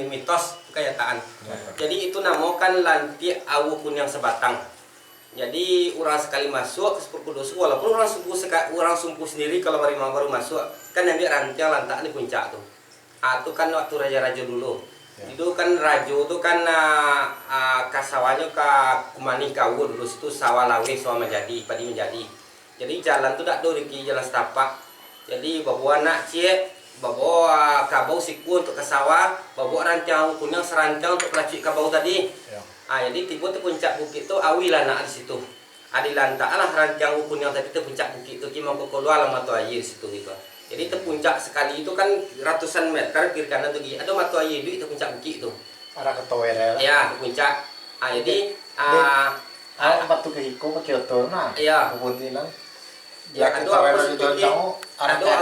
mitos kenyataan. Jadi itu namakan lanti awu kunyang sebatang. Jadi orang sekali masuk ke sepuluh dosa, walaupun orang sumpu sendiri kalau baru masuk kan ambil rantiang lantak di puncak tuh. Itu kan waktu raja-raja dulu. Itu kan rajo itu kan kasawanya ke kumani kawu dulu situ sawah lawe sawah menjadi padi menjadi. Jadi jalan tuh tak ada di jalan setapak. Jadi bawa anak cie bawa kabau siku untuk ke sawah, bawa rantiang kunyang serantiang untuk pelacik kabau tadi. Jadi tiba di puncak bukit itu awilah nak di situ. Adi lantak lah rantiang kunyang tadi di puncak bukit itu kimau ke keluar matu air di situ gitu. Jadi itu puncak sekali itu kan ratusan meter kiri kanan tuh ada matu air di puncak bukit itu. Ada ketower ya di puncak. Jadi batu kehiko pakai otor nah. Iya. Kemudian ya ada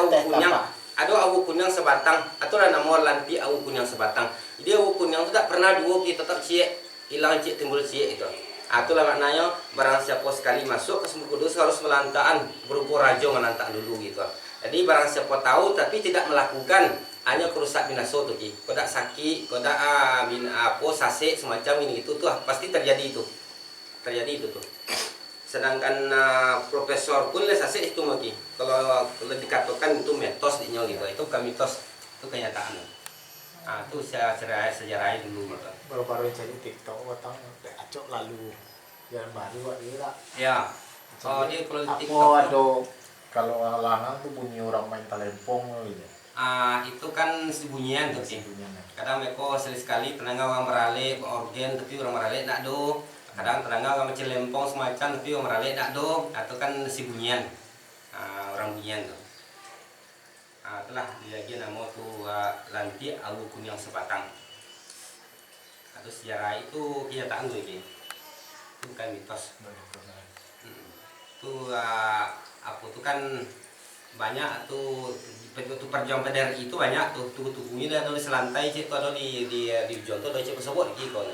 awu kunyang. Ada awu kunyang sebatang, atau nama lanti awu kunyang sebatang. Jadi awu kunyang itu tak pernah dua kita tetap cie, hilang cie timbul cie itu. Itulah maknanya barang siapa sekali masuk ke Sumber Kudus harus melantaan berupa rajo menantak dulu gitu. Jadi barang siapa tahu tapi tidak melakukan hanya kerusak binaso tuh ki. Kodak sakit, kodak sase semacam ini itu tuh pasti terjadi itu. Terjadi itu tuh. Sedangkan profesor pun sase itu lagi. Kalau dikatakan itu mitos di gitu, itu bukan mitos, itu kenyataan. Itu sejarah dulu gitu. Baru-baru jadi TikTok watang acok lalu yang baru dia. Ya. Oh, dia kalau di TikTok. Ada kalau alangan tuh bunyi orang main talempong gitu. Itu kan bunyian tuh sih. Kadang mereka sekali tenaga orang merale organ tapi orang merale tak do. Kadang tenaga orang macam lempong semacam tapi orang merale tak do. Atau kan bunyian. Orang bunyian tuh. Itulah lagi nama tuh lanti awu kunyang sebatang. Atau sejarah itu kenyataan tuh ini. Itu bukan mitos. Itu aku tuh kan banyak tuh bentuk perjuangan PDRI itu banyak tuh tubuhnya ada di selantai sih tuh ada di Jonto ada cek pesawat gitu kan.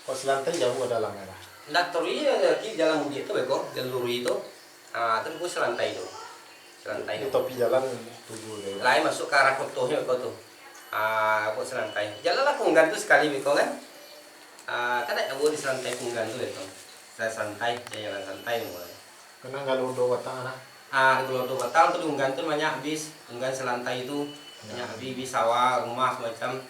Kok selantai jauh ada langgar. Nggak tahu ya ki jalan mudik itu beko jalur itu. Terus gue selantai itu. Selantai itu. Topi jalan tubuh deh. Lain masuk ke arah kotohnya kau tuh. Aku selantai. Jalanlah Kunggan tuh sekali beko kan. Kan ada gue di selantai Kunggan tuh itu. Saya santai, jalan santai mulai. Karena nggak ludo batang anak. Kalau dua batang tuh Kunggan tuh banyak habis. Kunggan selantai itu banyak habis sawah, rumah semacam.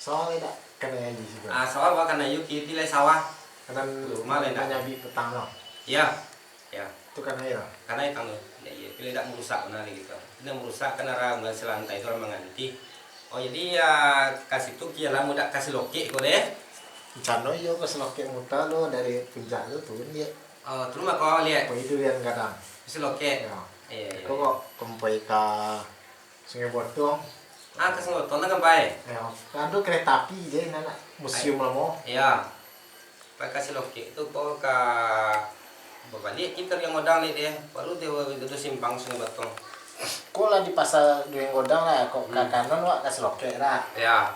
Sawah tidak kena aja sih. Sawah bahkan ayu kita sawah. Karena rumah lain banyak bi petang loh. Iya. Ya. Itu karena ya. Karena itu ya, pilih tidak merusak benar gitu. Tidak merusak karena orang selantai itu orang mengganti. Oh jadi ya kasih tuh kialah mudah kasih loki kok deh. Cano yo kasih loki muta lo dari puncak lo turun dia. Terus mah kau lihat. Itu lihat kadang. Kasih loki. Ya. Iya. Kok kempai ke Sungai Botong. Ke Sungai Botong kan baik. Ya. Kan tuh kereta api jadi anak museum lah mau. Iya. Pakai kasih loki itu kau ke balik kita yang modal nih deh. Baru dia itu simpang Sungai Botong. Kok lah di pasar Duyung Godang lah kok ke kanan wak kasih loki lah. Ya.